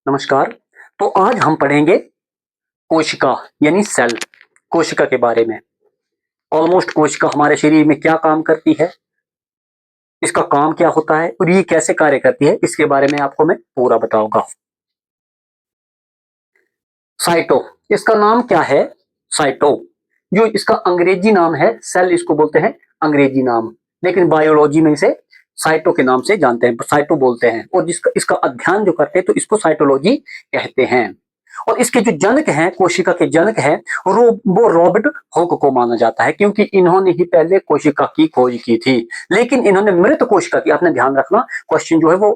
नमस्कार। तो आज हम पढ़ेंगे कोशिका यानी सेल, कोशिका के बारे में। ऑलमोस्ट कोशिका हमारे शरीर में क्या काम करती है, इसका काम क्या होता है और ये कैसे कार्य करती है, इसके बारे में आपको मैं पूरा बताऊंगा। साइटो, इसका नाम क्या है? साइटो, जो इसका अंग्रेजी नाम है, सेल इसको बोलते हैं अंग्रेजी नाम, लेकिन बायोलॉजी में इसे साइटो के नाम से जानते हैं, साइटो बोलते हैं। और जिसका इसका अध्ययन जो करते हैं तो इसको साइटोलॉजी कहते हैं। और इसके जो जनक हैं, कोशिका के जनक हैं, वो रॉबर्ट हुक को माना जाता है, क्योंकि इन्होंने ही पहले कोशिका की खोज की थी। लेकिन इन्होंने मृत कोशिका की, आपने ध्यान रखना, क्वेश्चन जो है वो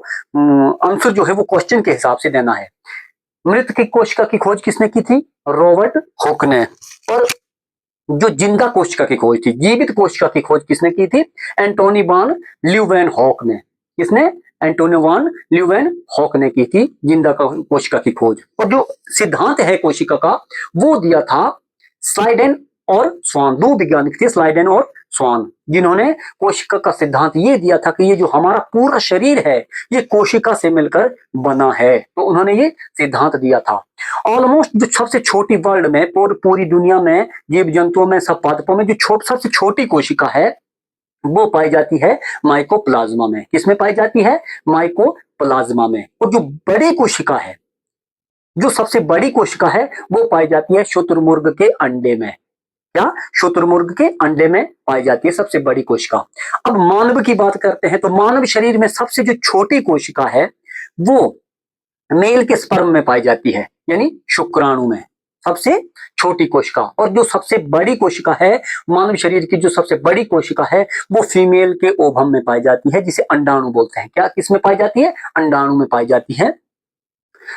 आंसर जो है वो क्वेश्चन के हिसाब से देना है। मृत की कोशिका की खोज किसने की थी? रॉबर्ट हुक ने। और जो जिंदा कोशिका की खोज थी, जीवित कोशिका की खोज किसने की थी? एंटोनी वान ल्यूवेनहॉक ने। किसने? एंटोनी वान ल्यूवेनहॉक ने की थी जिंदा कोशिका की खोज। और जो सिद्धांत है कोशिका का, वो दिया था स्लाइडेन और स्वान, दो वैज्ञानिक थे, स्लाइडेन और स्वान, जिन्होंने कोशिका का सिद्धांत ये दिया था कि ये जो हमारा पूरा शरीर है ये कोशिका से मिलकर बना है। तो उन्होंने ये सिद्धांत दिया था। ऑलमोस्ट जो सबसे छोटी वर्ल्ड में, पूरी दुनिया में, जीव जंतुओं में, सब पादपों में जो सबसे छोटी कोशिका है वो पाई जाती है माइकोप्लाज्मा में। किसमें पाई जाती है? माइकोप्लाज्मा में। और जो बड़ी कोशिका है, जो सबसे बड़ी कोशिका है, वो पाई जाती है शुतुरमुर्ग के अंडे में। क्या? शुतुरमुर्ग के अंडे में पाई जाती है सबसे बड़ी कोशिका। अब मानव की बात करते हैं तो मानव शरीर में सबसे जो छोटी कोशिका है वो मेल के स्पर्म में पाई जाती है, यानी शुक्राणु में, सबसे छोटी कोशिका। और जो सबसे बड़ी कोशिका है मानव शरीर की, जो सबसे बड़ी कोशिका है वो फीमेल के ओभम में पाई जाती है, जिसे अंडाणु बोलते हैं। क्या किसमें पाई जाती है? अंडाणु में पाई जाती है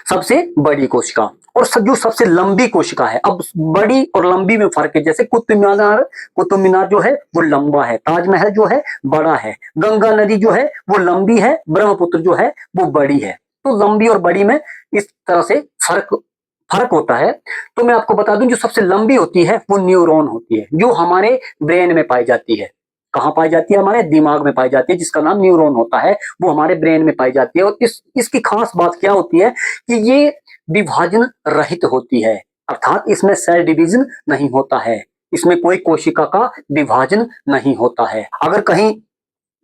सबसे बड़ी कोशिका। और जो सबसे लंबी कोशिका है, अब बड़ी और लंबी में फर्क है। जैसे कुतुब मीनार जो है वो लंबा है, ताजमहल जो है बड़ा है, गंगा नदी जो है वो लंबी है, ब्रह्मपुत्र जो है वो बड़ी है। तो लंबी और बड़ी में इस तरह से फर्क फर्क होता है। तो मैं आपको बता दूं, जो सबसे लंबी होती है वो न्यूरॉन होती है, जो हमारे ब्रेन में पाई जाती है। कहाँ पाई जाती है? हमारे दिमाग में पाई जाती है, जिसका नाम न्यूरॉन होता है, वो हमारे ब्रेन में पाई जाती है। और इसकी खास बात क्या होती है कि ये विभाजन रहित होती है, अर्थात इसमें सेल डिवीजन नहीं होता है, इसमें कोई कोशिका का विभाजन नहीं होता है। अगर कहीं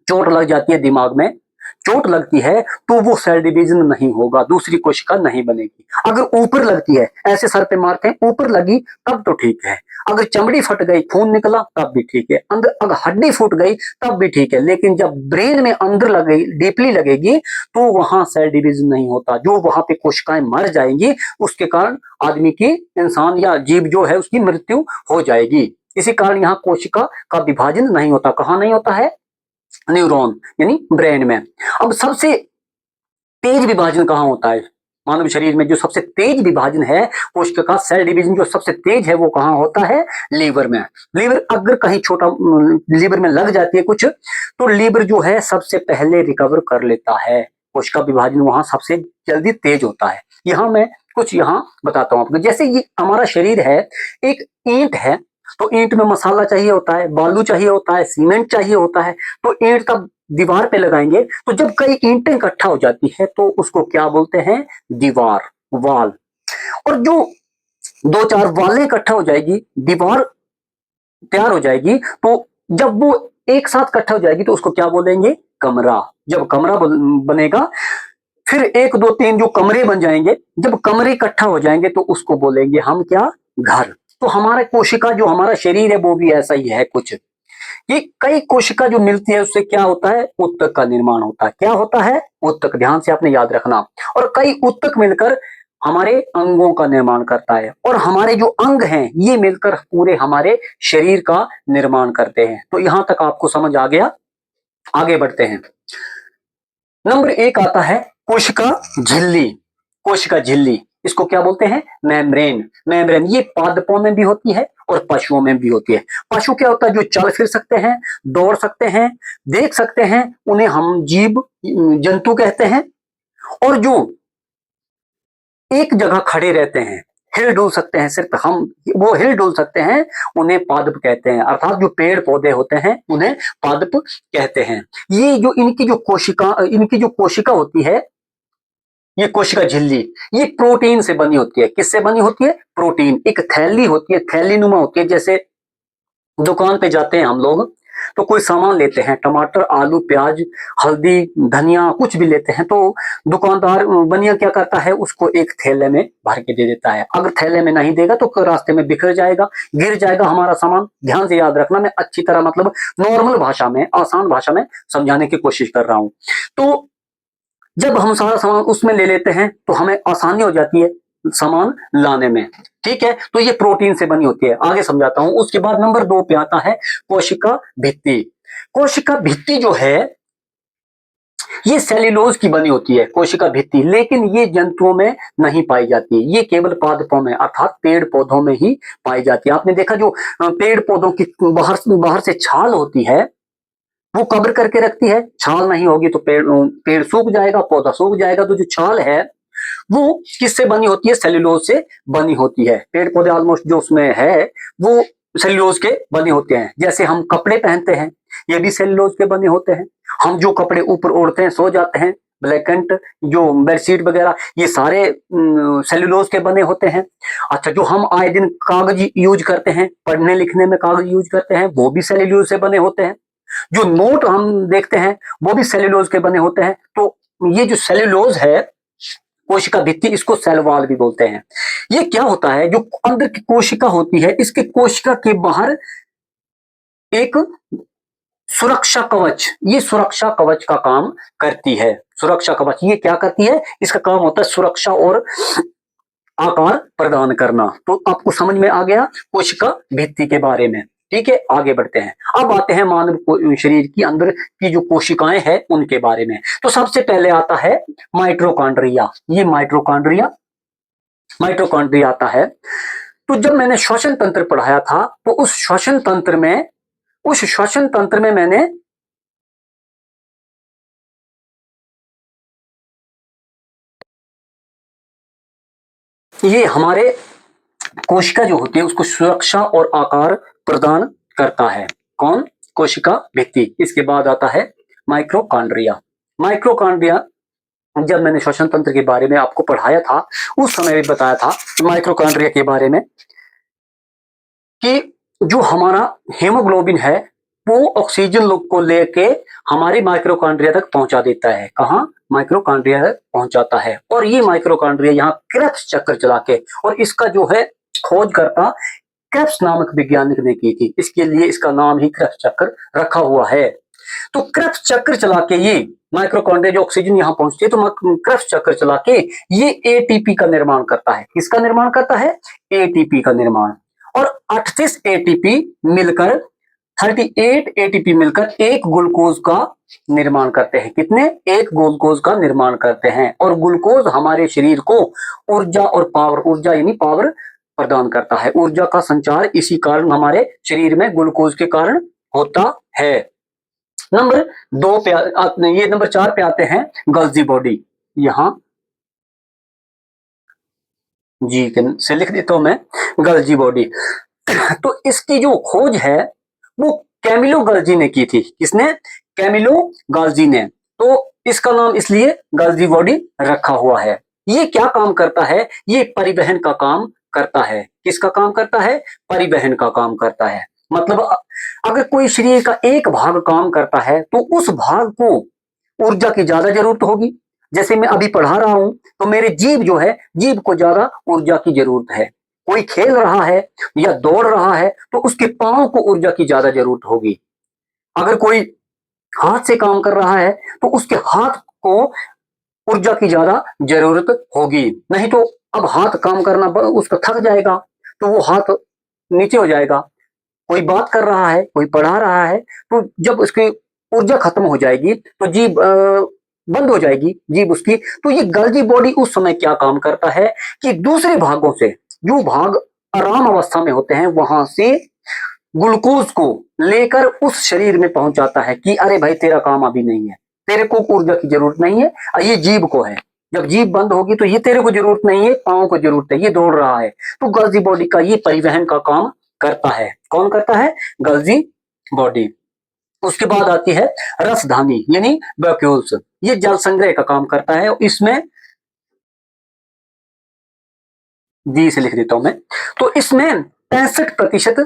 चोट लग जाती है, दिमाग में चोट लगती है, तो वो सेल डिवीजन नहीं होगा, दूसरी कोशिका नहीं बनेगी। अगर ऊपर लगती है, ऐसे सर पे मारते हैं, ऊपर लगी तब तो ठीक है। अगर चमड़ी फट गई, खून निकला, तब भी ठीक है। अंदर अगर हड्डी फूट गई तब भी ठीक है। लेकिन जब ब्रेन में अंदर लगेगी, डीपली लगेगी, तो वहां सेल डिवीजन नहीं होता। जो वहां पे कोशिकाएं मर जाएंगी, उसके कारण आदमी की, इंसान या जीव जो है उसकी मृत्यु हो जाएगी। इसी कारण यहाँ कोशिका का विभाजन नहीं होता। कहाँ नहीं होता है? न्यूरॉन यानी ब्रेन में। अब सबसे तेज विभाजन कहाँ होता है? मानव शरीर में जो सबसे तेज विभाजन है कोशिका का, सेल डिवीजन जो सबसे तेज है, वो कहाँ होता है? लीवर में। लीवर अगर कहीं छोटा, लीवर में लग जाती है कुछ, तो लीवर जो है सबसे पहले रिकवर कर लेता है। कोशिका विभाजन वहां सबसे जल्दी तेज होता है। यहाँ मैं कुछ यहाँ बताता हूँ आपको। जैसे ये हमारा शरीर है, एक ईंट है, तो ईंट में मसाला चाहिए होता है, बालू चाहिए होता है, सीमेंट चाहिए होता है। तो ईंट का दीवार पे लगाएंगे, तो जब कई ईंटें इकट्ठा हो जाती है तो उसको क्या बोलते हैं? दीवार, वाल। और जो दो चार वालें इकट्ठा हो जाएगी, दीवार तैयार हो जाएगी, तो जब वो एक साथ इकट्ठा हो जाएगी तो उसको क्या बोलेंगे? कमरा। जब कमरा बनेगा, फिर एक दो तीन जो कमरे बन जाएंगे, जब कमरे इकट्ठा हो जाएंगे तो उसको बोलेंगे हम क्या? घर। तो हमारा कोशिका, जो हमारा शरीर है, वो भी ऐसा ही है कुछ। ये कई कोशिका जो मिलती है उससे क्या होता है? उत्तक का निर्माण होता है। क्या होता है? उत्तक। ध्यान से आपने याद रखना। और कई उत्तक मिलकर हमारे अंगों का निर्माण करता है, और हमारे जो अंग हैं ये मिलकर पूरे हमारे शरीर का निर्माण करते हैं। तो यहां तक आपको समझ आ गया? आगे बढ़ते हैं। नंबर एक आता है कोशिका झिल्ली। कोशिका झिल्ली, इसको क्या बोलते हैं? मेम्ब्रेन। मेम्ब्रेन ये पादपों में भी होती है और पशुओं में भी होती है। पशु क्या होता है? जो चल फिर सकते हैं, दौड़ सकते हैं, देख सकते हैं, उन्हें हम जीव जंतु कहते हैं। और जो एक जगह खड़े रहते हैं, हिल डुल सकते हैं, सिर्फ हम वो हिल डुल सकते हैं, उन्हें पादप कहते हैं। अर्थात जो पेड़ पौधे होते हैं उन्हें पादप कहते हैं। ये जो इनकी जो कोशिका होती है, ये कोशिका झिल्ली, ये प्रोटीन से बनी होती है। किससे बनी होती है? प्रोटीन। एक थैली होती है, थैली नुमा होती है। जैसे दुकान पे जाते हैं हम लोग तो कोई सामान लेते हैं, टमाटर, आलू, प्याज, हल्दी, धनिया, कुछ भी लेते हैं तो दुकानदार बनिया क्या करता है, उसको एक थैले में भर के दे देता है। अगर थैले में नहीं देगा तो रास्ते में बिखर जाएगा, गिर जाएगा हमारा सामान। ध्यान से याद रखना, मैं अच्छी तरह मतलब नॉर्मल भाषा में, आसान भाषा में समझाने की कोशिश कर रहा हूं। तो जब हम सारा सामान उसमें ले लेते हैं तो हमें आसानी हो जाती है सामान लाने में। ठीक है, तो ये प्रोटीन से बनी होती है। आगे समझाता हूं। उसके बाद नंबर 2 पे आता है कोशिका भित्ति। कोशिका भित्ति जो है ये सेल्यूलोज की बनी होती है, कोशिका भित्ति, लेकिन ये जंतुओं में नहीं पाई जाती। ये केवल पादपों में अर्थात पेड़ पौधों में ही पाई जाती है। आपने देखा जो पेड़ पौधों की बाहर बाहर से छाल होती है वो कवर करके रखती है। छाल नहीं होगी तो पेड़ पेड़ सूख जाएगा, पौधा सूख जाएगा। तो जो छाल है वो किससे बनी होती है? सेल्यूलोज से बनी होती है। पेड़ पौधे ऑलमोस्ट जो उसमें है वो सेल्यूलोज के बने होते हैं। जैसे हम कपड़े पहनते हैं ये भी सेल्यूलोज के बने होते हैं। हम जो कपड़े ऊपर ओढ़ते हैं, सो जाते हैं, ब्लैंकेट, जो बेडशीट वगैरह, ये सारे सेल्यूलोज के बने होते हैं। अच्छा, जो हम आए दिन कागज यूज करते हैं, पढ़ने लिखने में कागज यूज करते हैं, वो भी सेल्यूलोज से बने होते हैं। जो नोट हम देखते हैं वो भी सेल्यूलोज के बने होते हैं। तो ये जो सेल्यूलोज है कोशिका भित्ति, इसको सेल वॉल भी बोलते हैं। ये क्या होता है, जो अंदर की कोशिका होती है, इसके कोशिका के बाहर एक सुरक्षा कवच, ये सुरक्षा कवच का काम करती है। सुरक्षा कवच ये क्या करती है? इसका काम होता है सुरक्षा और आकार प्रदान करना। तो आपको समझ में आ गया कोशिका भित्ति के बारे में। ठीक है, आगे बढ़ते हैं। अब आते हैं मानव शरीर की अंदर की जो कोशिकाएं हैं उनके बारे में। तो सबसे पहले आता है माइटोकॉन्ड्रिया। ये माइटोकॉन्ड्रिया माइटोकॉन्ड्रिया आता है। तो जब मैंने श्वसन तंत्र पढ़ाया था तो उस श्वसन तंत्र में मैंने ये हमारे कोशिका जो होती है उसको सुरक्षा और आकार प्रदान करता है। कौन? कोशिका भित्ति। इसके बाद आता है माइक्रोकॉन्ड्रिया। माइक्रोकॉन्ड्रिया जब मैंने श्वसन तंत्र के बारे में आपको पढ़ाया था उस समय भी बताया था माइक्रोकॉन्ड्रिया के बारे में कि जो हमारा हीमोग्लोबिन है वो ऑक्सीजन को लेके हमारे माइक्रोकॉन्ड्रिया तक पहुंचा देता है। कहां? माइक्रोकॉन्ड्रिया तक पहुंचाता है। और ये माइक्रोकॉन्ड्रिया यहाँ क्रेब्स चक्कर चला के, और इसका जो है खोजकर्ता क्रेब्स नामक वैज्ञानिक ने की थी, इसके लिए इसका नाम ही क्रेब्स चक्कर रखा हुआ है। तो क्रेब्स चक्कर चला के ये माइक्रोकॉन्ड्रिया जो ऑक्सीजन यहाँ पहुंचती है तो क्रेब्स चक्कर चला के ये एटीपी का निर्माण करता है। किसका निर्माण करता है? एटीपी का निर्माण। और 38 एटीपी मिलकर 38 एटीपी मिलकर एक ग्लूकोज का निर्माण करते हैं। कितने? एक ग्लूकोज का निर्माण करते हैं। और ग्लूकोज हमारे शरीर को ऊर्जा और पावर, ऊर्जा यानी पावर प्रदान करता है। ऊर्जा का संचार इसी कारण हमारे शरीर में ग्लूकोज के कारण होता है। नंबर 2 पे ये नंबर 4 पे आते हैं गल्जी बॉडी। यहां जी से लिख देता हूं मैं, गल्जी बॉडी। तो इसकी जो खोज है वो कैमिलो गल्जी ने की थी। किसने? कैमिलो गल्जी ने। तो इसका नाम इसलिए गल्जी बॉडी रखा हुआ है। ये क्या काम करता है? ये परिवहन का काम करता है। किसका काम करता है? परिवहन का काम करता है। मतलब अगर कोई शरीर का एक भाग काम करता है तो उस भाग को ऊर्जा की ज्यादा जरूरत होगी। जैसे मैं अभी पढ़ा रहा हूं तो मेरे जीभ जो है, जीभ को ज्यादा ऊर्जा की जरूरत है। कोई खेल रहा है या दौड़ रहा है तो उसके पांव को ऊर्जा की ज्यादा जरूरत होगी। अगर कोई हाथ से काम कर रहा है तो उसके हाथ को ऊर्जा की ज्यादा जरूरत होगी। नहीं तो अब हाथ काम करना उसका थक जाएगा तो वो हाथ नीचे हो जाएगा। कोई बात कर रहा है, कोई पढ़ा रहा है, तो जब उसकी ऊर्जा खत्म हो जाएगी तो जीभ बंद हो जाएगी, जीभ उसकी। तो ये गल्जी बॉडी उस समय क्या काम करता है कि दूसरे भागों से, जो भाग आराम अवस्था में होते हैं, वहां से ग्लूकोज को लेकर उस शरीर में पहुंचाता है कि अरे भाई तेरा काम अभी नहीं है, तेरे को ऊर्जा की जरूरत नहीं है। ये जीभ को है, जब जीभ बंद होगी तो ये तेरे को जरूरत नहीं है, पांव को जरूरत है, ये दौड़ रहा है। तो गल्जी बॉडी का ये परिवहन का काम करता है। कौन करता है? गल्जी बॉडी। उसके बाद आती है रसधानी यानी वैक्यूल्स। ये जल संग्रह का काम करता है। इसमें डी से लिख देता हूं मैं। तो इसमें 65%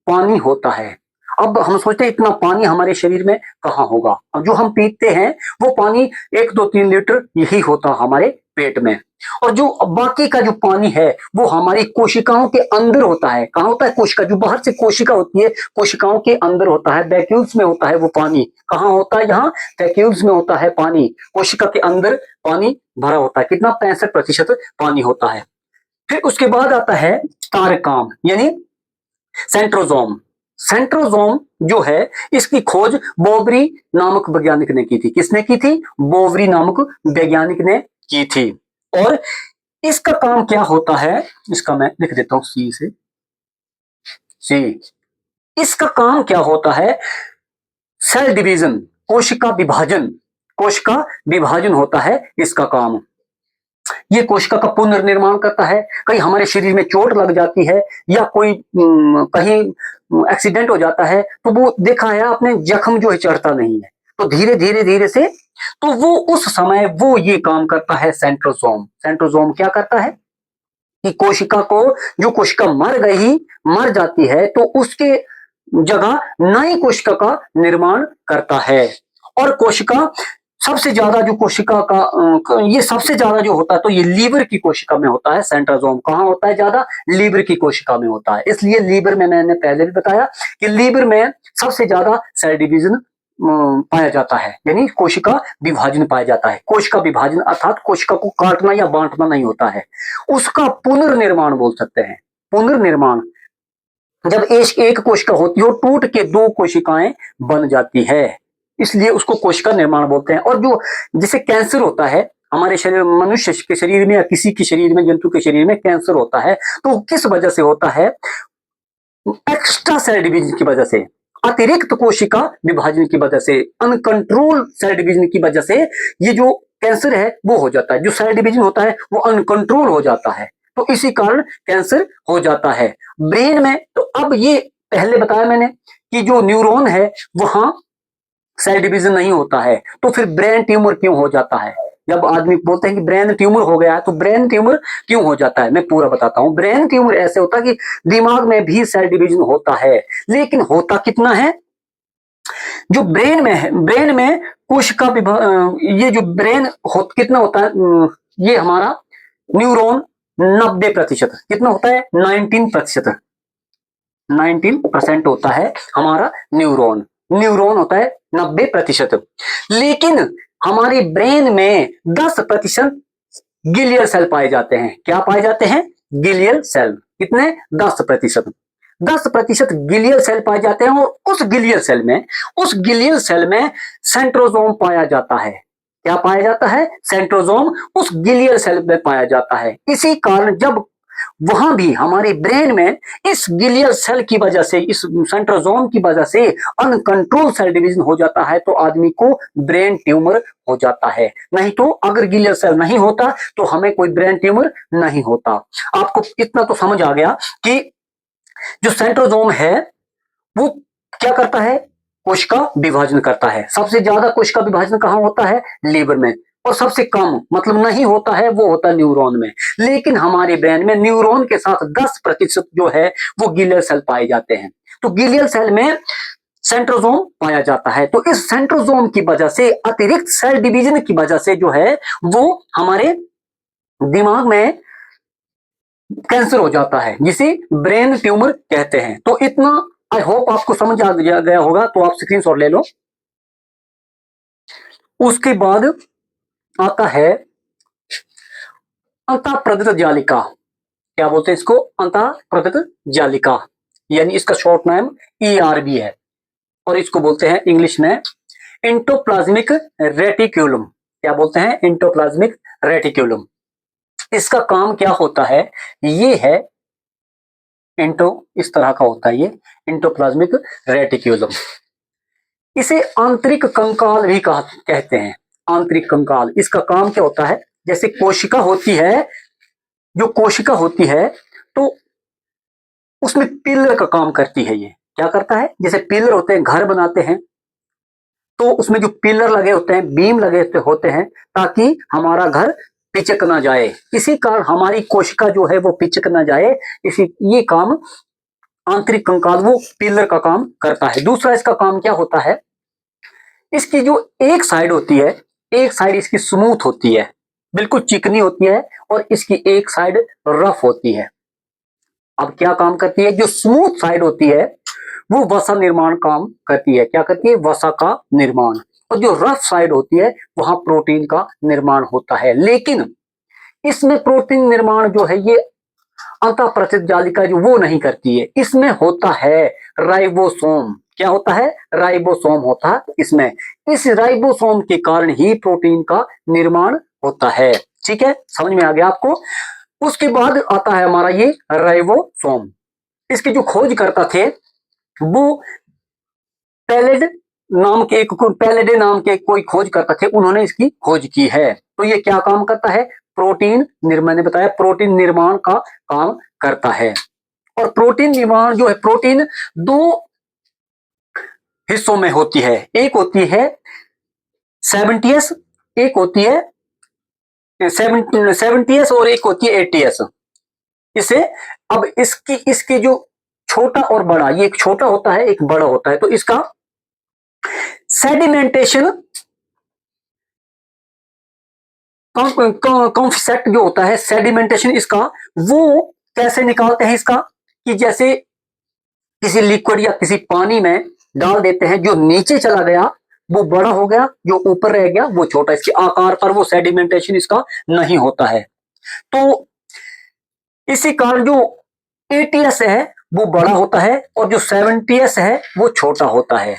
पानी होता है। अब हम सोचते हैं इतना पानी हमारे शरीर में कहाँ होगा। अब जो हम पीते हैं वो पानी 1 2 3 लीटर यही होता हमारे पेट में, और जो बाकी का जो पानी है वो हमारी कोशिकाओं के अंदर होता है। कहाँ होता है? कोशिका, जो बाहर से कोशिका होती है कोशिकाओं के अंदर होता है, वैक्यूल्स में होता है वो पानी। कहाँ होता है? यहाँ वैक्यूल्स में होता है पानी, कोशिका के अंदर पानी भरा होता है। कितना? 65% पानी होता है। फिर उसके बाद आता है तारकाम यानी सेंट्रोजोम। सेंट्रोजोम जो है इसकी खोज बोवरी नामक वैज्ञानिक ने की थी। किसने की थी? बोवरी नामक वैज्ञानिक ने की थी। और इसका काम क्या होता है? इसका मैं लिख देता हूं सी से। सी, इसका काम क्या होता है? सेल डिवीजन, कोशिका विभाजन। कोशिका विभाजन होता है इसका काम। ये कोशिका का पुनर्निर्माण करता है। कहीं हमारे शरीर में चोट लग जाती है या कोई कहीं एक्सीडेंट हो जाता है तो वो देखा है आपने, जख्म जो है चढ़ता नहीं है, तो धीरे धीरे धीरे से तो वो उस समय वो ये काम करता है सेंट्रोसोम। सेंट्रोसोम क्या करता है कि कोशिका को, जो कोशिका मर गई, मर जाती है, तो उसके जगह नई कोशिका का निर्माण करता है। और कोशिका सबसे ज्यादा जो कोशिका का ये सबसे ज्यादा जो होता है तो ये लीवर की कोशिका में होता है। सेंट्रोसोम कहाँ होता है? ज्यादा लीवर की कोशिका में होता है। इसलिए लीवर में, मैंने पहले भी बताया कि लीवर में सबसे ज्यादा सेल डिवीजन पाया जाता है, यानी कोशिका विभाजन पाया जाता है। कोशिका विभाजन अर्थात कोशिका को काटना या बांटना नहीं होता है, उसका पुनर्निर्माण बोल सकते हैं। पुनर्निर्माण, जब एक कोशिका होती है टूट के 2 कोशिकाएं बन जाती है, इसलिए उसको कोशिका निर्माण बोलते हैं। और जो जैसे कैंसर होता है हमारे शरीर, मनुष्य के शरीर में या किसी के शरीर में, जंतु के शरीर में कैंसर होता है, तो किस वजह से होता है? एक्स्ट्रा सेल डिवीजन की वजह से, अतिरिक्त कोशिका विभाजन की वजह से, अनकंट्रोल सेल डिवीजन की वजह से ये जो कैंसर है वो हो जाता है। जो सेल डिवीजन होता है वो अनकंट्रोल हो जाता है, तो इसी कारण कैंसर हो जाता है। ब्रेन में तो अब ये पहले बताया मैंने कि जो न्यूरॉन है वहां सेल डिवीजन नहीं होता है, तो फिर ब्रेन ट्यूमर क्यों हो जाता है? जब आदमी बोलते हैं कि ब्रेन ट्यूमर हो गया है, तो ब्रेन ट्यूमर क्यों हो जाता है मैं पूरा बताता हूं। ब्रेन ट्यूमर ऐसे होता है कि दिमाग में भी सेल डिवीजन होता है, लेकिन होता कितना है? जो ब्रेन में है, ब्रेन में कोशिका ये जो ब्रेन कितना होता है, ये हमारा न्यूरॉन 90%, कितना होता है? 19%। 19% होता है हमारा न्यूरॉन। न्यूरॉन होता है 90%, लेकिन हमारे ब्रेन में 10% गिलियल सेल पाए जाते हैं। क्या पाए जाते हैं? Glial cell. कितने? 10%। 10% गिलियल सेल पाए जाते हैं, और उस गिलियल सेल में सेंट्रोसोम पाया जाता है। क्या पाया जाता है? सेंट्रोसोम उस गिलियल सेल में पाया जाता है। इसी कारण जब वहां भी हमारे ब्रेन में इस गिलियल सेल की वजह से, इस सेंट्रोसोम की वजह से अनकंट्रोल सेल डिवीजन हो जाता है, तो आदमी को ब्रेन ट्यूमर हो जाता है। नहीं तो अगर गिलियल सेल नहीं होता तो हमें कोई ब्रेन ट्यूमर नहीं होता। आपको इतना तो समझ आ गया कि जो सेंट्रोसोम है वो क्या करता है? कोशिका विभाजन करता है। सबसे ज्यादा कोशिका विभाजन कहां होता है? लीवर में। और सबसे कम, मतलब नहीं होता है, वो होता है न्यूरॉन में। लेकिन हमारे ब्रेन में न्यूरॉन के साथ 10% जो है वो गिलियल सेल पाए जाते हैं। तो गिलियल सेल में सेंट्रोसोम पाया जाता है। तो इस सेंट्रोसोम की वजह से, अतिरिक्त सेल डिवीजन की वजह से जो है वो हमारे दिमाग में कैंसर हो जाता है, जिसे ब्रेन ट्यूमर कहते हैं। तो इतना आई होप आपको समझ आ गया होगा, तो आप स्क्रीनशॉट ले लो। उसके बाद आता है अंतःप्रदत्त जालिका। क्या बोलते हैं इसको? अंतःप्रदत्त जालिका, यानी इसका शॉर्ट नाम ERB है, और इसको बोलते हैं इंग्लिश में इंटोप्लाज्मिक रेटिक्यूलम। क्या बोलते हैं? इंटोप्लाज्मिक रेटिक्यूलम। इसका काम क्या होता है? ये है इंटो, इस तरह का होता है ये इंटोप्लाज्मिक रेटिक्यूलम। इसे आंतरिक कंकाल भी कहते हैं। आंतरिक कंकाल, इसका काम क्या होता है? जैसे कोशिका होती है, जो कोशिका होती है तो उसमें पिलर का काम करती है। ये क्या करता है? जैसे पिलर होते हैं, घर बनाते हैं, तो उसमें जो पिलर लगे होते हैं, बीम लगे होते हैं, ताकि हमारा घर पिचक ना जाए, इसी कारण हमारी कोशिका जो है वो पिचक ना जाए, इसी ये काम आंतरिक कंकाल वो पिलर का काम करता है। दूसरा इसका काम क्या होता है, इसकी जो एक साइड होती है, एक साइड इसकी स्मूथ होती है, बिल्कुल चिकनी होती है, और इसकी एक साइड रफ होती है। अब क्या काम करती है, जो स्मूथ साइड होती है वो वसा निर्माण काम करती है। क्या करती है, वसा का निर्माण। और जो रफ साइड होती है वहां प्रोटीन का निर्माण होता है। लेकिन इसमें प्रोटीन निर्माण जो है ये अंतःप्रचित जालिका जो वो नहीं करती है, इसमें होता है राइबोसोम। क्या होता है, राइबोसोम होता है इसमें। इस राइबोसोम के कारण ही प्रोटीन का निर्माण होता है। ठीक है, समझ में आ गया आपको। उसके बाद आता है हमारा ये राइबोसोम। इसकी जो खोज करता थे वो पैलेड नाम के एक पैलेडे नाम के कोई खोज करता थे, उन्होंने इसकी खोज की है। तो ये क्या काम करता है, प्रोटीन निर्माण, मैंने बताया प्रोटीन निर्माण का काम करता है। और प्रोटीन निर्माण जो है, प्रोटीन दो हिस्सों में होती है, एक होती है 70s, एक होती है 70s और एक होती है 80s। इसे अब इसकी जो छोटा और बड़ा, ये एक छोटा होता है एक बड़ा होता है, तो इसका सेडिमेंटेशन कॉन्सेप्ट जो होता है, सेडिमेंटेशन इसका, वो कैसे निकालते हैं इसका, कि जैसे किसी लिक्विड या किसी पानी में डाल देते हैं, जो नीचे चला गया वो बड़ा हो गया, जो ऊपर रह गया वो छोटा, इसके आकार पर वो सेडिमेंटेशन इसका नहीं होता है। तो इसी कारण जो 80s है वो बड़ा होता है और जो 70s है वो छोटा होता है।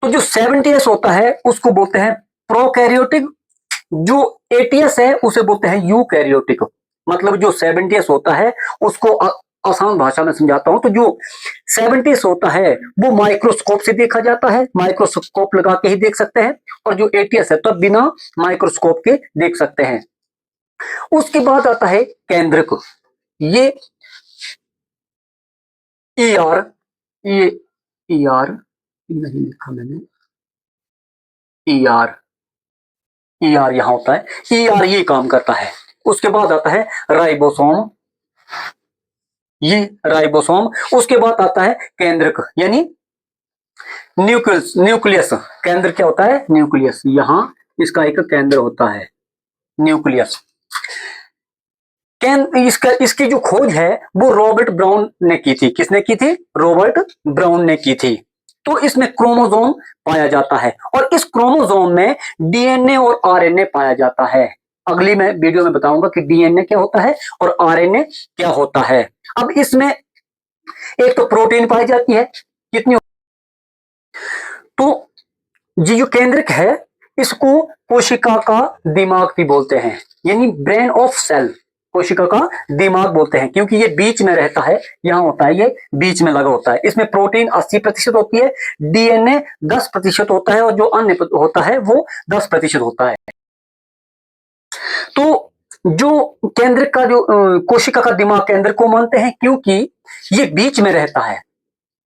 तो जो 70s होता है उसको बोलते हैं प्रोकैरियोटिक, जो 80s है उसे बोलते हैं यूकैरियोटिक। मतलब जो 70s होता है उसको आसान भाषा में समझाता हूं, तो जो 70s होता है वो माइक्रोस्कोप से देखा जाता है, माइक्रोस्कोप लगा के ही देख सकते हैं, और जो 80s है तब तो बिना माइक्रोस्कोप के देख सकते हैं। उसके बाद आता है केंद्रक, ये ER, ये ER नहीं लिखा मैंने, ER यहां होता है, ER ये काम करता है। उसके बाद आता है राइबोसोम, ये राइबोसोम। उसके बाद आता है केंद्रक यानी न्यूक्लियस। केंद्र क्या होता है, न्यूक्लियस। यहां इसका एक केंद्र होता है न्यूक्लियस। इसकी जो खोज है वो रॉबर्ट ब्राउन ने की थी। किसने की थी, रॉबर्ट ब्राउन ने की थी। तो इसमें क्रोमोसोम पाया जाता है और इस क्रोमोसोम में DNA और RNA पाया जाता है। अगली मैं वीडियो में बताऊंगा कि DNA क्या होता है और RNA क्या होता है। अब इसमें एक तो प्रोटीन पाई जाती है, कितनी, तो ये जो केंद्रक है इसको कोशिका का दिमाग भी बोलते हैं, यानी ब्रेन ऑफ सेल, कोशिका का दिमाग बोलते हैं, क्योंकि ये बीच में रहता है, यहां होता है, ये बीच में लगा होता है। इसमें प्रोटीन 80% होती है, DNA 10% होता है और जो अन्य होता है वो 10% होता है। तो जो केंद्र का जो कोशिका का दिमाग केंद्र को मानते हैं क्योंकि ये बीच में रहता है।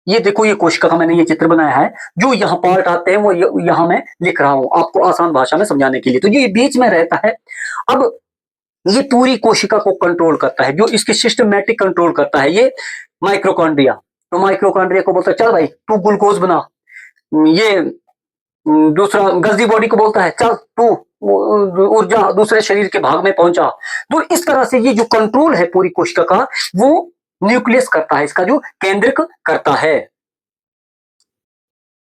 ये देखो, ये कोशिका का मैंने ये चित्र बनाया है, जो यहाँ पार्ट आते हैं वो यहाँ मैं लिख रहा हूं आपको आसान भाषा में समझाने के लिए। तो ये बीच में रहता है। अब ये पूरी कोशिका को कंट्रोल करता है, जो इसकी सिस्टमैटिक कंट्रोल करता है ये माइक्रोकॉन्ड्रिया। तो माइक्रोकॉन्ड्रिया को बोलता है चल भाई तू ग्लूकोज बना, ये दूसरा गज्जी बॉडी को बोलता है चल तू ऊर्जा दूसरे शरीर के भाग में पहुंचा। तो इस तरह से ये जो कंट्रोल है पूरी कोशिका का वो न्यूक्लियस करता है, इसका जो केंद्रक करता है।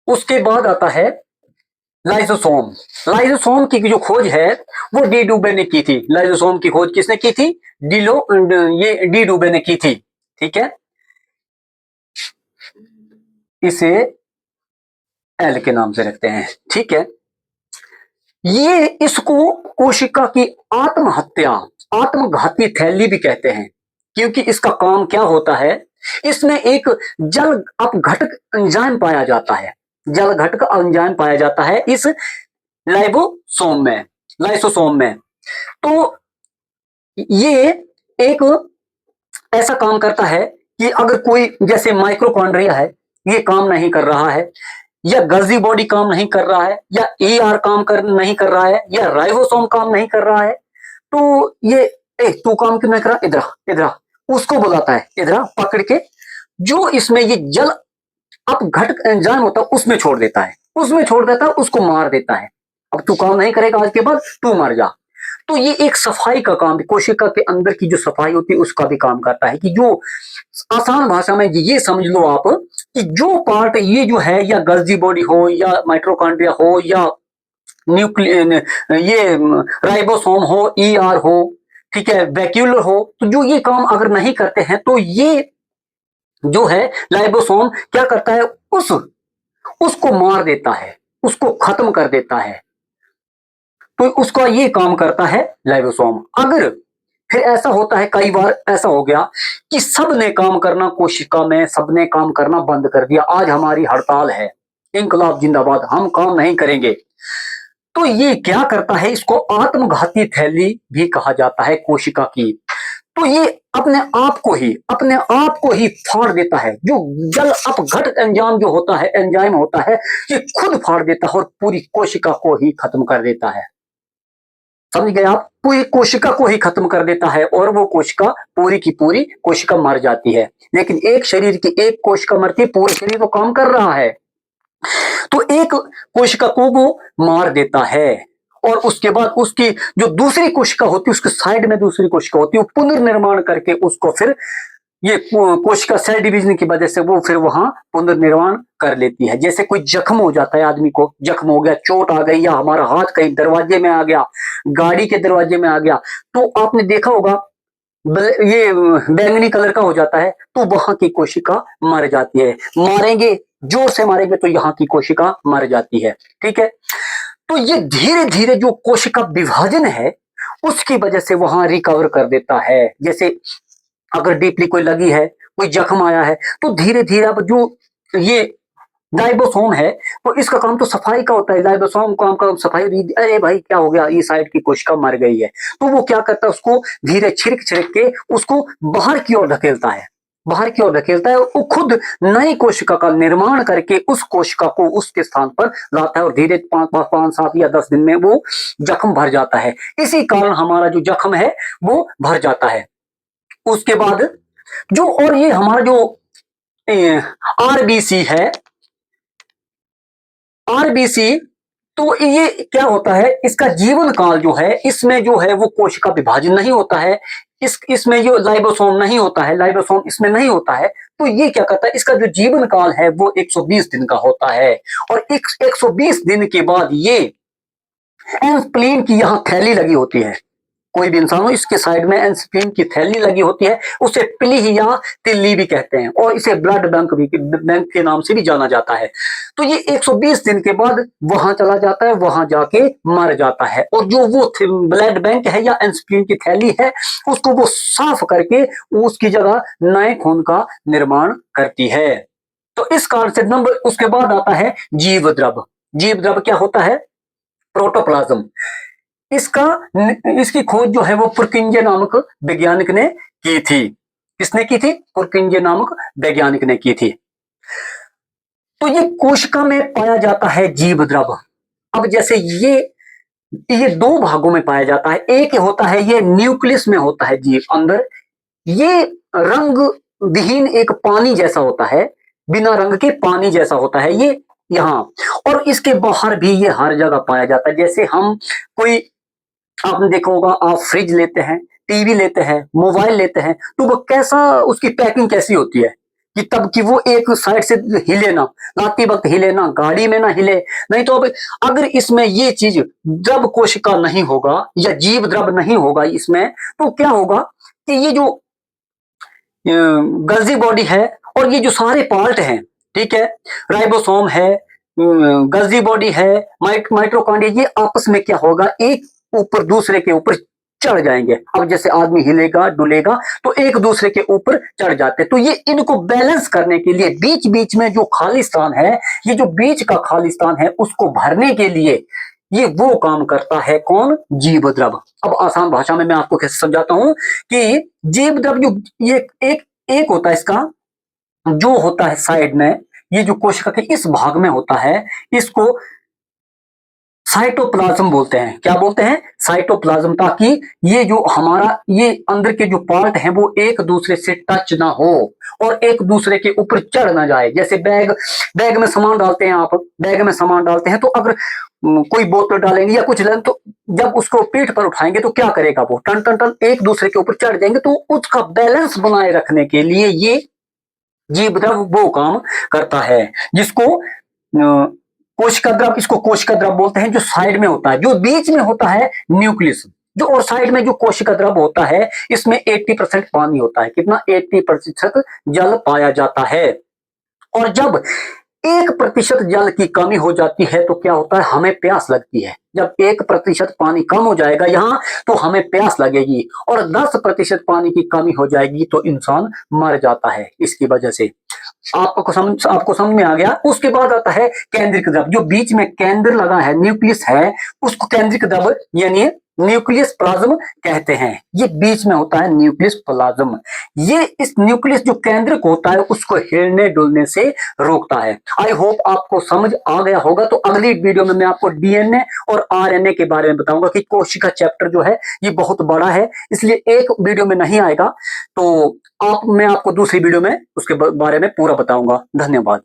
उसके बाद आता है लाइसोसोम। लाइसोसोम की जो खोज है वो डी डूबे ने की थी। लाइसोसोम की खोज किसने की थी, ये डी डूबे ने की थी। ठीक है, इसे एल के नाम से रखते हैं। ठीक है, ये इसको कोशिका की आत्महत्या, आत्मघाती थैली भी कहते हैं, क्योंकि इसका काम क्या होता है, इसमें एक जल अपघटक एंजाइम पाया जाता है, जल घटक एंजाइम पाया जाता है इस लाइबोसोम में, लाइसोसोम में। तो ये एक ऐसा काम करता है कि अगर कोई जैसे माइक्रोकॉन्ड्रिया है ये काम नहीं कर रहा है, या गल्जी बॉडी काम नहीं कर रहा है, या ER काम नहीं कर रहा है, या राइबोसोम काम नहीं कर रहा है, तो ये तू काम क्यों नहीं करा, इधर इधर, उसको बुलाता है, इधर पकड़ के जो इसमें ये जल अब घट एंजाइम होता है उसमें छोड़ देता है, उसमें छोड़ देता है, उसको मार देता है। अब तू काम नहीं करेगा आज के बाद, तू मर जा। तो ये एक सफाई का काम, कोशिका के अंदर की जो सफाई होती है उसका भी काम करता है। कि जो आसान भाषा में ये समझ लो आप कि जो पार्ट ये जो है, या गल्जी बॉडी हो, या माइट्रोकॉन्ड्रिया हो, या न्यूक्लियर ये राइबोसोम हो, ईआर हो, ठीक है, वैक्यूलर हो, तो जो ये काम अगर नहीं करते हैं तो ये जो है लाइबोसोम क्या करता है, उस उसको मार देता है, उसको खत्म कर देता है। तो उसका ये काम करता है लाइबोसोम। अगर फिर ऐसा होता है, कई बार ऐसा हो गया कि सबने काम करना, कोशिका में सबने काम करना बंद कर दिया, आज हमारी हड़ताल है, इंकलाब जिंदाबाद, हम काम नहीं करेंगे। तो ये क्या करता है, इसको आत्मघाती थैली भी कहा जाता है कोशिका की। तो ये अपने आप को ही फाड़ देता है। जो जल अपघट एंजाइम जो होता है, एंजाइम होता है, ये खुद फाड़ देता है और पूरी कोशिका को ही खत्म कर देता है। समझ गए आप, पूरी कोशिका को ही खत्म कर देता है और वो कोशिका पूरी की पूरी कोशिका मर जाती है। लेकिन एक शरीर की एक कोशिका मरती है, पूरा शरीर तो काम कर रहा है। तो एक कोशिका को वो मार देता है और उसके बाद उसकी जो दूसरी कोशिका होती है, उसके साइड में दूसरी कोशिका होती है, वो पुनर्निर्माण करके उसको फिर ये कोशिका सेल डिवीजन की वजह से वो फिर वहां पुनर्निर्माण कर लेती है। जैसे कोई जख्म हो जाता है, आदमी को जख्म हो गया, चोट आ गई, या हमारा हाथ कहीं दरवाजे में आ गया, गाड़ी के दरवाजे में आ गया, तो आपने देखा होगा ये बैंगनी कलर का हो जाता है, तो वहां की कोशिका मर जाती है। मारेंगे, जोर से मारेंगे तो यहाँ की कोशिका मर जाती है। ठीक है, तो ये धीरे धीरे जो कोशिका विभाजन है उसकी वजह से वहां रिकवर कर देता है। जैसे अगर डीपली कोई लगी है, कोई जख्म आया है, तो धीरे धीरे अब जो ये लाइबोसोम है, तो इसका काम तो सफाई का होता है। लाइबोसोम काम का सफाई, अरे भाई क्या हो गया, ये साइड की कोशिका मर गई है, तो वो क्या करता है, उसको धीरे छिड़क छिड़क के उसको बाहर की ओर धकेलता है, बाहर की ओर धकेलता है, वो खुद नई कोशिका का निर्माण करके उस कोशिका को उसके स्थान पर लाता है और धीरे 5, 7 या 10 दिन में वो जख्म भर जाता है। इसी कारण हमारा जो जख्म है वो भर जाता है। उसके बाद जो, और ये हमारा जो आरबीसी है, आरबीसी, तो ये क्या होता है, इसका जीवन काल जो है, इसमें जो है वो कोशिका विभाजन नहीं होता है, इसमें जो लाइबोसोम नहीं होता है, लाइबोसोम इसमें नहीं होता है। तो ये क्या करता है, इसका जो जीवन काल है वो 120 दिन का होता है। और 120 दिन के बाद ये एंस्प्लीन की यहाँ थैली लगी होती है, कोई भी इंसान हो, इसके साइड में एंस्प्लीन की थैली लगी होती है, उसे पिली या तिल्ली भी कहते हैं, और इसे ब्लड बैंक भी, बैंक के नाम से भी जाना जाता है। तो ये 120 दिन के बाद वहां चला जाता है, वहां जाके मर जाता है, और जो वो ब्लड बैंक है या एंस्प्लीन की थैली है, उसको वो साफ करके उसकी जगह नए खून का निर्माण करती है। तो इस कारण से नंबर, उसके बाद आता है जीव द्रव। जीव द्रव क्या होता है, प्रोटोप्लाज्म। इसका इसकी खोज जो है वो पुरकिंजे नामक वैज्ञानिक ने की थी। किसने की थी, पुरकिंजे नामक वैज्ञानिक ने की थी। तो ये कोशिका में पाया जाता है जीव द्रव। अब जैसे ये दो भागों में पाया जाता है। एक होता है ये न्यूक्लियस में होता है जीव अंदर, ये रंग विहीन एक पानी जैसा होता है, बिना रंग के पानी जैसा होता है ये यहाँ। और इसके बाहर भी ये हर जगह पाया जाता है। जैसे हम कोई, आपने देखा होगा, आप फ्रिज लेते हैं, टीवी लेते हैं, मोबाइल लेते हैं, तो वो कैसा, उसकी पैकिंग कैसी होती है कि तब कि वो एक साइड से हिले ना, लाते वक्त हिले ना, गाड़ी में ना हिले। नहीं तो अब अगर इसमें ये चीज द्रव कोशिका नहीं होगा या जीव द्रव नहीं होगा इसमें, तो क्या होगा कि ये जो गल्जी बॉडी है और ये जो सारे पार्ट हैं, ठीक है, राइबोसोम है, गल्जी बॉडी है, माइट्रोकॉन्ड्रिया, ये आपस में क्या होगा, एक ऊपर दूसरे के ऊपर चढ़ जाएंगे। अब जैसे आदमी हिलेगा डुलेगा तो एक दूसरे के ऊपर चढ़ जाते हैं। तो ये इनको बैलेंस करने के लिए बीच बीच में जो खाली स्थान है, ये जो बीच का खाली स्थान है उसको भरने के लिए ये वो काम करता है, कौन, जीव द्रव। अब आसान भाषा में मैं आपको कैसे समझाता हूं कि जीव द्रव जो ये एक होता है, इसका जो होता है साइड में, ये जो कोशिका के इस भाग में होता है, इसको साइटोप्लाज्म बोलते हैं। क्या बोलते हैं? साइटोप्लाज्म, ताकि ये जो हमारा ये अंदर के जो पार्ट हैं वो एक दूसरे से टच ना हो और एक दूसरे के ऊपर चढ़ ना जाए। जैसे बैग बैग में सामान डालते हैं, आप बैग में सामान डालते हैं तो अगर कोई बोतल डालेंगे या कुछ डालेंगे तो जब उसको पीठ पर उठाएंगे तो क्या करेगा? वो टन टन टन एक दूसरे के ऊपर चढ़ जाएंगे। तो उसका बैलेंस बनाए रखने के लिए ये जीव द्रव वो काम करता है, जिसको कोशिका द्रव, इसको कोशिका द्रव बोलते हैं। जो साइड में होता है, जो बीच में होता है न्यूक्लियस, जो और साइड में जो कोशिका द्रव होता है इसमें 80% पानी होता है। कितना? 80% जल पाया जाता है। और जब 1% जल की कमी हो जाती है तो क्या होता है? हमें प्यास लगती है। जब 1% पानी कम हो जाएगा यहाँ तो हमें प्यास लगेगी, और 10% पानी की कमी हो जाएगी तो इंसान मर जाता है इसकी वजह से। आपको समझ में आ गया? उसके बाद आता है केंद्रिक द्रव। जो बीच में केंद्र लगा है, न्यूक्लियस है, उसको केंद्रिक द्रव यानी न्यूक्लियस प्लाज्म कहते हैं। ये बीच में होता है न्यूक्लियस प्लाज्म। ये इस न्यूक्लियस जो केंद्रक होता है उसको हिलने डुलने से रोकता है। आई होप आपको समझ आ गया होगा। तो अगली वीडियो में मैं आपको डीएनए और आरएनए के बारे में बताऊंगा कि कोशिका चैप्टर जो है ये बहुत बड़ा है, इसलिए एक वीडियो में नहीं आएगा। तो मैं आपको दूसरी वीडियो में उसके बारे में पूरा बताऊंगा। धन्यवाद।